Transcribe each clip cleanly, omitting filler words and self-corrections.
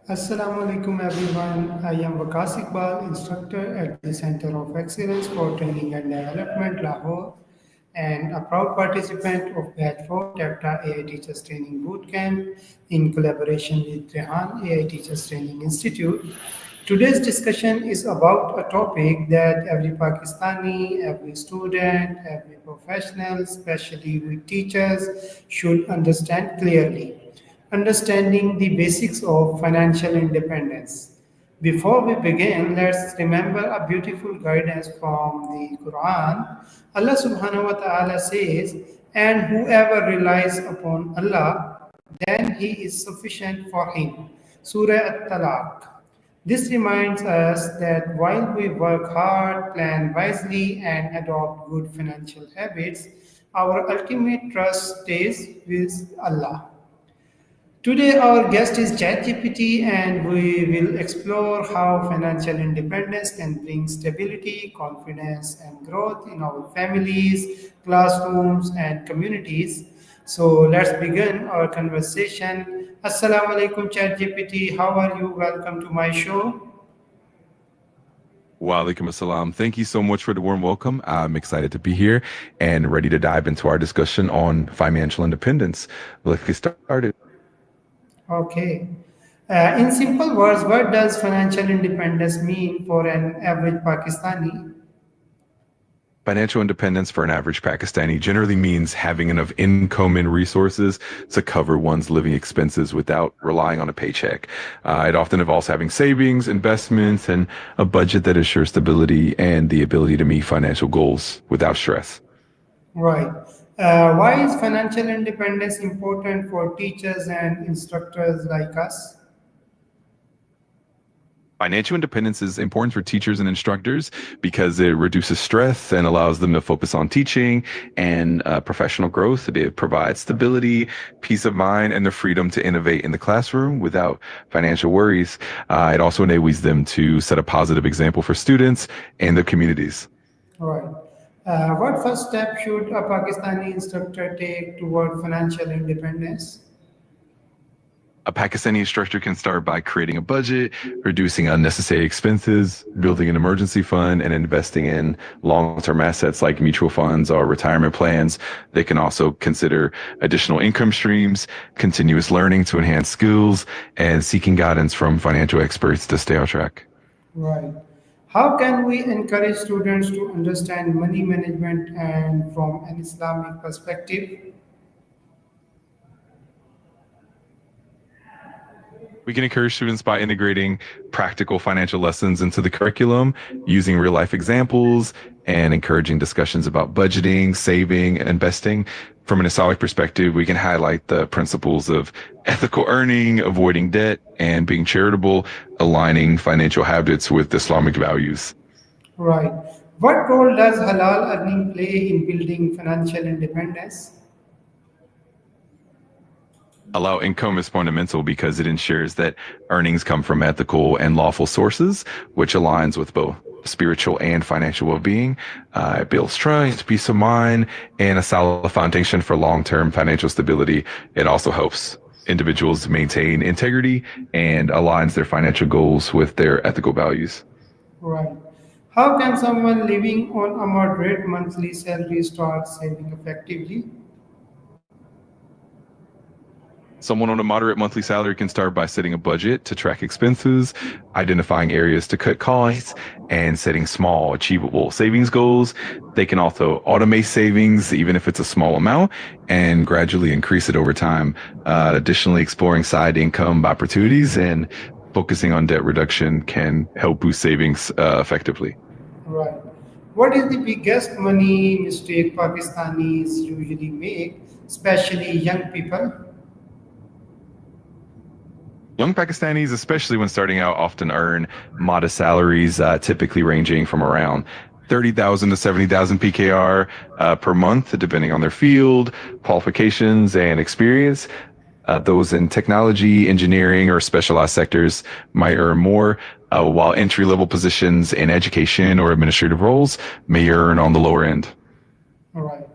Assalamu alaikum everyone. I am Wakas Iqbal, instructor at the Center of Excellence for Training and Development, Lahore, and a proud participant of Batch 4 TEVTA AI Teachers Training Bootcamp in collaboration with Rehan AI Teachers Training Institute. Today's discussion is about a topic that every Pakistani, every student, every professional, especially we teachers, should understand clearly. Understanding the basics of financial independence. Before we begin, let's remember a beautiful guidance from the Quran. Allah subhanahu wa ta'ala says, "And whoever relies upon Allah, then he is sufficient for him." Surah Al-Talaq. This reminds us that while we work hard, plan wisely, and adopt good financial habits, our ultimate trust stays with Allah. Today, our guest is ChatGPT, and we will explore how financial independence can bring stability, confidence, and growth in our families, classrooms, and communities. So, let's begin our conversation. Assalamu alaikum, ChatGPT. How are you? Welcome to my show. Wa alaikum assalam. Thank you so much for the warm welcome. I'm excited to be here and ready to dive into our discussion on financial independence. Let's get started. Okay. In simple words, what does financial independence mean for an average Pakistani? Financial independence for an average Pakistani generally means having enough income and resources to cover one's living expenses without relying on a paycheck. It often involves having savings, investments, and a budget that assures stability and the ability to meet financial goals without stress. Right. Why is financial independence important for teachers and instructors like us? Financial independence is important for teachers and instructors because it reduces stress and allows them to focus on teaching and professional growth. It provides stability, peace of mind, and the freedom to innovate in the classroom without financial worries. It also enables them to set a positive example for students and their communities. Right. What first step should a Pakistani instructor take toward financial independence? A Pakistani instructor can start by creating a budget, reducing unnecessary expenses, building an emergency fund, and investing in long-term assets like mutual funds or retirement plans. They can also consider additional income streams, continuous learning to enhance skills, and seeking guidance from financial experts to stay on track. Right. How can we encourage students to understand money management and from an Islamic perspective? We can encourage students by integrating practical financial lessons into the curriculum, using real life examples, and encouraging discussions about budgeting, saving, and investing. From an Islamic perspective, we can highlight the principles of ethical earning, avoiding debt, and being charitable, aligning financial habits with Islamic values. Right. What role does halal earning play in building financial independence? Allow income is fundamental because it ensures that earnings come from ethical and lawful sources, which aligns with both spiritual and financial well-being. It builds trust, peace of mind, and a solid foundation for long-term financial stability. It also helps individuals maintain integrity and aligns their financial goals with their ethical values. Right. How can someone living on a moderate monthly salary start saving effectively? Someone on a moderate monthly salary can start by setting a budget to track expenses, identifying areas to cut costs, and setting small, achievable savings goals. They can also automate savings, even if it's a small amount, and gradually increase it over time. Additionally, exploring side income opportunities and focusing on debt reduction can help boost savings effectively. Right. What is the biggest money mistake Pakistanis usually make, especially young people? Young Pakistanis, especially when starting out, often earn modest salaries, typically ranging from around 30,000 to 70,000 PKR per month, depending on their field, qualifications, and experience. Those in technology, engineering, or specialized sectors might earn more, while entry-level positions in education or administrative roles may earn on the lower end. Right.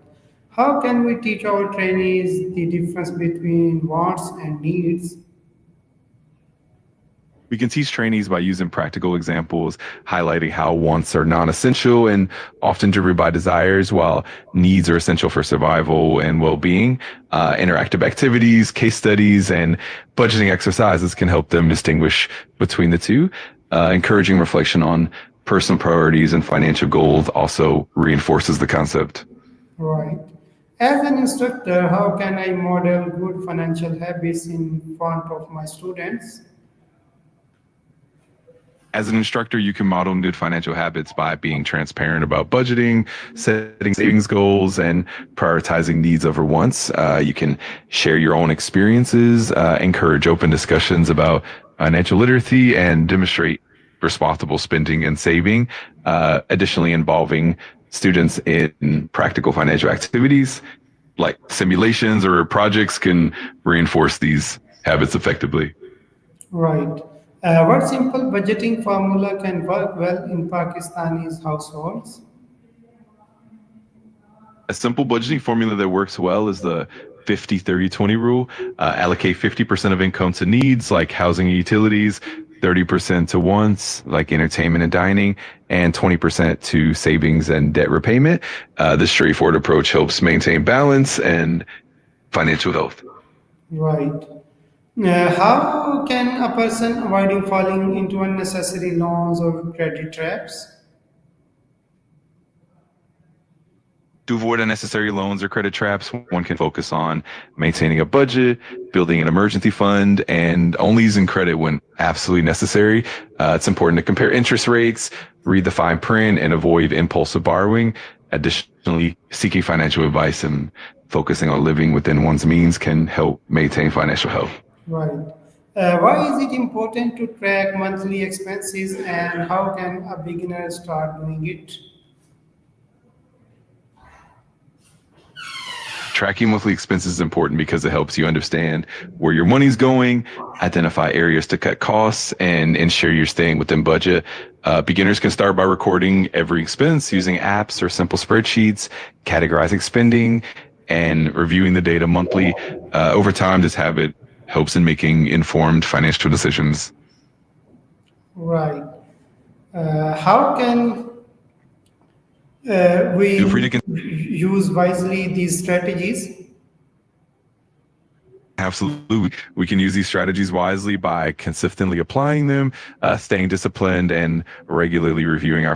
How can we teach our trainees the difference between wants and needs? We can teach trainees by using practical examples, highlighting how wants are non-essential and often driven by desires, while needs are essential for survival and well-being. Interactive activities, case studies, and budgeting exercises can help them distinguish between the two. Encouraging reflection on personal priorities and financial goals also reinforces the concept. Right. As an instructor, how can I model good financial habits in front of my students? As an instructor, you can model good financial habits by being transparent about budgeting, setting savings goals, and prioritizing needs over wants. You can share your own experiences, encourage open discussions about financial literacy, and demonstrate responsible spending and saving. Additionally, involving students in practical financial activities like simulations or projects can reinforce these habits effectively. Right. What simple budgeting formula can work well in Pakistani households? A simple budgeting formula that works well is the 50-30-20 rule. Allocate 50% of income to needs like housing and utilities, 30% to wants like entertainment and dining, and 20% to savings and debt repayment. This straightforward approach helps maintain balance and financial health. Right. How can a person avoiding falling into unnecessary loans or credit traps? To avoid unnecessary loans or credit traps, one can focus on maintaining a budget, building an emergency fund, and only using credit when absolutely necessary. It's important to compare interest rates, read the fine print, and avoid impulsive borrowing. Additionally, seeking financial advice and focusing on living within one's means can help maintain financial health. Right. Why is it important to track monthly expenses and how can a beginner start doing it? Tracking monthly expenses is important because it helps you understand where your money's going, identify areas to cut costs, and ensure you're staying within budget. Beginners can start by recording every expense using apps or simple spreadsheets, categorizing spending, and reviewing the data monthly. Over time, this habit helps in making informed financial decisions. Right. How can Feel free we to use wisely these strategies? Absolutely. We can use these strategies wisely by consistently applying them, staying disciplined, and regularly reviewing our